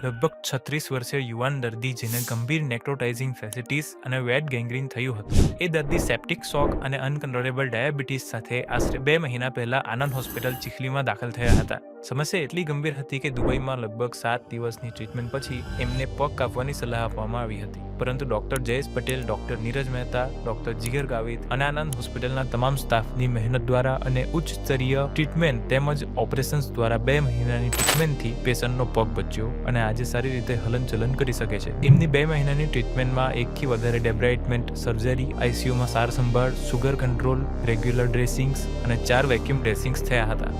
લગભગ 36 વર્ષીય યુવાન દર્દી જેને ગંભીર નેક્રોટાઇઝિંગ ફેસિટિસ અને વેટ ગેંગ્રીન થયું હતું. એ દર્દી સેપ્ટિક શોક અને અનકન્ટ્રોલેબલ ડાયાબિટીસ સાથે આશરે 2 મહિના પહેલા આનંદ હોસ્પિટલ ચીખલીમાં દાખલ થયા હતા. સમસ્યા એટલી ગંભીર હતી કે દુબઈમાં લગભગ 7 દિવસની ટ્રીટમેન્ટ પછી એમને પગ કાપવાની સલાહ આપવામાં આવી હતી. પરંતુ doctor Jayesh Patel, doctor Niraj Mehta, doctor Jigar Gavit અને આનંદ હોસ્પિટલના તમામ સ્ટાફની મહેનત દ્વારા અને ઉચ્ચ સ્તરીય ટ્રીટમેન્ટ તેમજ ઓપરેશન્સ દ્વારા 2 મહિનાની ટ્રીટમેન્ટથી પેશન્ટનો પગ બચ્યો અને આજે સારી રીતે હલનચલન કરી શકે છે. એમની 2 મહિનાની ટ્રીટમેન્ટમાં 1થી વધારે ડેબ્રાઇટમેન્ટ, સર્જરી, આઈસીયુમાં સાર સંભાળ, સુગર કંટ્રોલ, રેગ્યુલર ડ્રેસિંગ્સ અને 4 વેક્યુમ ડ્રેસિંગ્સ થયા હતા.